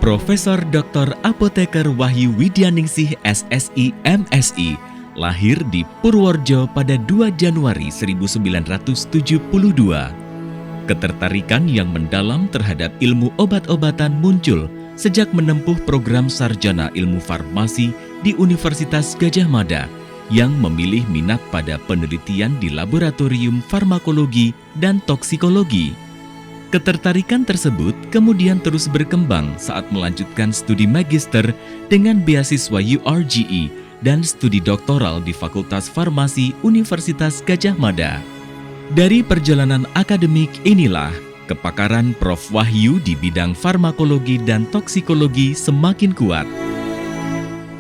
Profesor Dr. Apoteker Wahyu Widyaningsih SSI MSI lahir di Purworejo pada 2 Januari 1972. Ketertarikan yang mendalam terhadap ilmu obat-obatan muncul sejak menempuh program sarjana ilmu farmasi di Universitas Gadjah Mada yang memilih minat pada penelitian di laboratorium farmakologi dan toksikologi. Ketertarikan tersebut kemudian terus berkembang saat melanjutkan studi magister dengan beasiswa URGE dan studi doktoral di Fakultas Farmasi Universitas Gadjah Mada. Dari perjalanan akademik inilah, kepakaran Prof. Wahyu di bidang farmakologi dan toksikologi semakin kuat.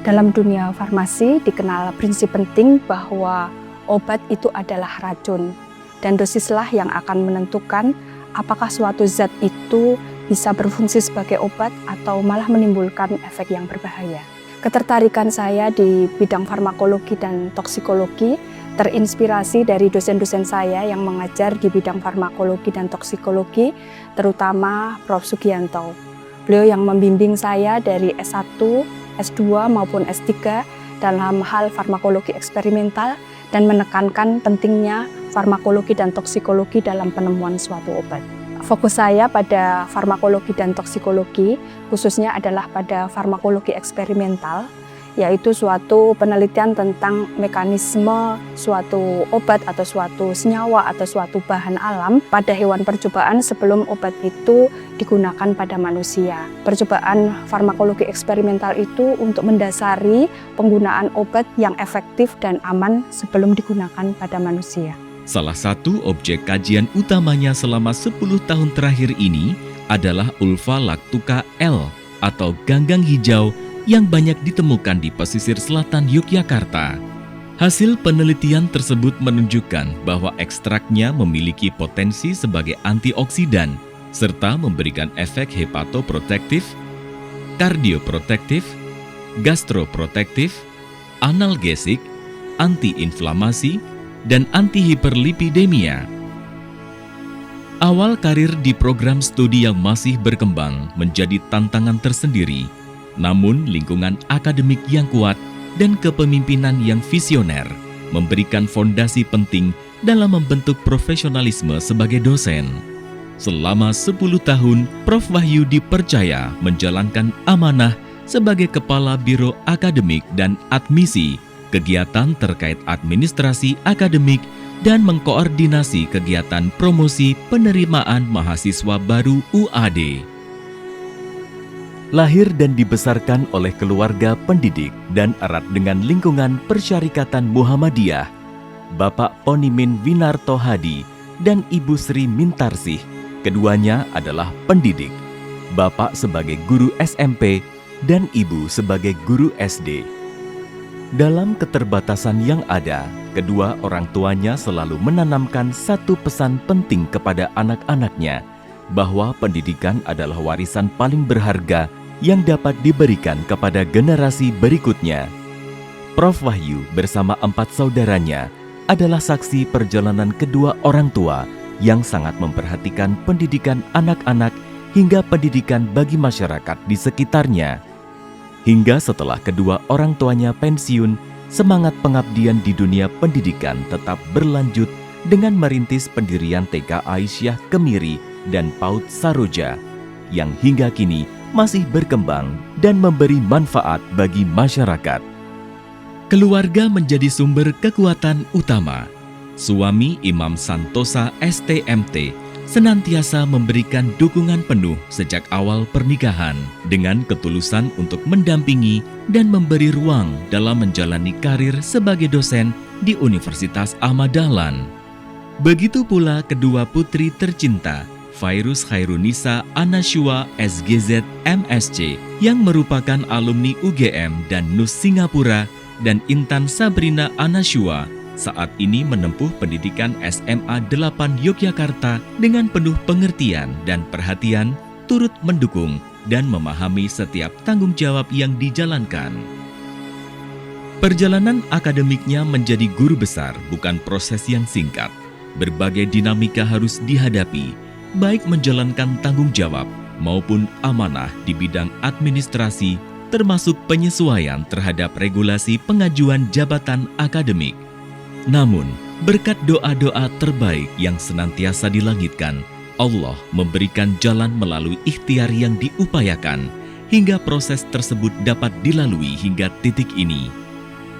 Dalam dunia farmasi dikenal prinsip penting bahwa obat itu adalah racun dan dosislah yang akan menentukan apakah suatu zat itu bisa berfungsi sebagai obat atau malah menimbulkan efek yang berbahaya. Ketertarikan saya di bidang farmakologi dan toksikologi terinspirasi dari dosen-dosen saya yang mengajar di bidang farmakologi dan toksikologi, terutama Prof. Sugianto. Beliau yang membimbing saya dari S1, S2 maupun S3 dalam hal farmakologi eksperimental dan menekankan pentingnya farmakologi dan toksikologi dalam penemuan suatu obat. Fokus saya pada farmakologi dan toksikologi khususnya adalah pada farmakologi eksperimental, yaitu suatu penelitian tentang mekanisme suatu obat atau suatu senyawa atau suatu bahan alam pada hewan percobaan sebelum obat itu digunakan pada manusia. Percobaan farmakologi eksperimental itu untuk mendasari penggunaan obat yang efektif dan aman sebelum digunakan pada manusia. Salah satu objek kajian utamanya selama 10 tahun terakhir ini adalah Ulva lactuca L atau ganggang hijau yang banyak ditemukan di pesisir selatan Yogyakarta. Hasil penelitian tersebut menunjukkan bahwa ekstraknya memiliki potensi sebagai antioksidan serta memberikan efek hepatoprotektif, kardioprotektif, gastroprotektif, analgesik, antiinflamasi, dan antihiperlipidemia. Awal karir di program studi yang masih berkembang menjadi tantangan tersendiri, namun lingkungan akademik yang kuat dan kepemimpinan yang visioner memberikan fondasi penting dalam membentuk profesionalisme sebagai dosen. Selama 10 tahun, Prof. Wahyu dipercaya menjalankan amanah sebagai Kepala Biro Akademik dan Admisi, kegiatan terkait administrasi akademik, dan mengkoordinasi kegiatan promosi penerimaan mahasiswa baru UAD. Lahir dan dibesarkan oleh keluarga pendidik dan erat dengan lingkungan Persyarikatan Muhammadiyah, Bapak Ponimin Winarto Hadi dan Ibu Sri Mintarsih, keduanya adalah pendidik, Bapak sebagai guru SMP dan Ibu sebagai guru SD. Dalam keterbatasan yang ada, kedua orang tuanya selalu menanamkan satu pesan penting kepada anak-anaknya, bahwa pendidikan adalah warisan paling berharga yang dapat diberikan kepada generasi berikutnya. Prof. Wahyu bersama 4 saudaranya adalah saksi perjalanan kedua orang tua yang sangat memperhatikan pendidikan anak-anak hingga pendidikan bagi masyarakat di sekitarnya. Hingga setelah kedua orang tuanya pensiun, semangat pengabdian di dunia pendidikan tetap berlanjut dengan merintis pendirian TK Aisyah Kemiri dan PAUD Saroja, yang hingga kini masih berkembang dan memberi manfaat bagi masyarakat. Keluarga menjadi sumber kekuatan utama. Suami Imam Santosa STMT senantiasa memberikan dukungan penuh sejak awal pernikahan dengan ketulusan untuk mendampingi dan memberi ruang dalam menjalani karir sebagai dosen di Universitas Ahmad Dahlan. Begitu pula kedua putri tercinta, Fairuz Khairunisa Anashua SGZ MSc yang merupakan alumni UGM dan NUS Singapura, dan Intan Sabrina Anashua saat ini menempuh pendidikan SMA 8 Yogyakarta dengan penuh pengertian dan perhatian, turut mendukung dan memahami setiap tanggung jawab yang dijalankan. Perjalanan akademiknya menjadi guru besar bukan proses yang singkat. Berbagai dinamika harus dihadapi, baik menjalankan tanggung jawab maupun amanah di bidang administrasi, termasuk penyesuaian terhadap regulasi pengajuan jabatan akademik. Namun, berkat doa-doa terbaik yang senantiasa dilangitkan, Allah memberikan jalan melalui ikhtiar yang diupayakan, hingga proses tersebut dapat dilalui hingga titik ini.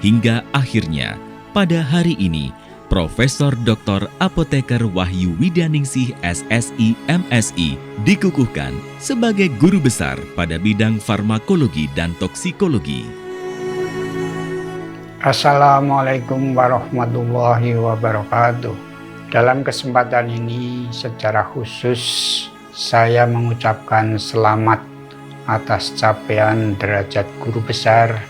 Hingga akhirnya, pada hari ini, Profesor Dr. Apoteker Wahyu Widyaningsih SSI MSI dikukuhkan sebagai guru besar pada bidang farmakologi dan toksikologi. Assalamualaikum warahmatullahi wabarakatuh. Dalam kesempatan ini secara khusus saya mengucapkan selamat atas capaian derajat guru besar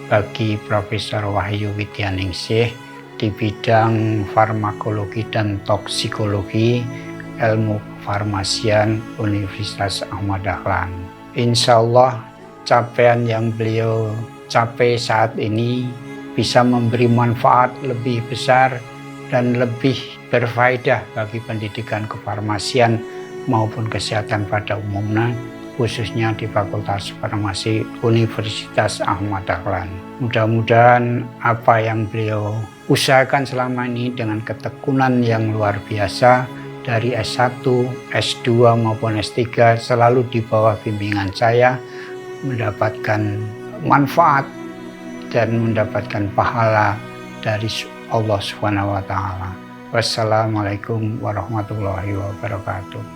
bagi Profesor Wahyu Widyaningsih di bidang farmakologi dan toksikologi ilmu kefarmasian Universitas Ahmad Dahlan. Insya Allah capaian yang beliau capai saat ini bisa memberi manfaat lebih besar dan lebih berfaedah bagi pendidikan kefarmasian maupun kesehatan pada umumnya, khususnya di Fakultas Farmasi Universitas Ahmad Dahlan. Mudah-mudahan apa yang beliau usahakan selama ini dengan ketekunan yang luar biasa dari S1, S2 maupun S3 selalu di bawah bimbingan saya, mendapatkan manfaat dan mendapatkan pahala dari Allah Subhanahu wa taala. Wassalamualaikum warahmatullahi wabarakatuh.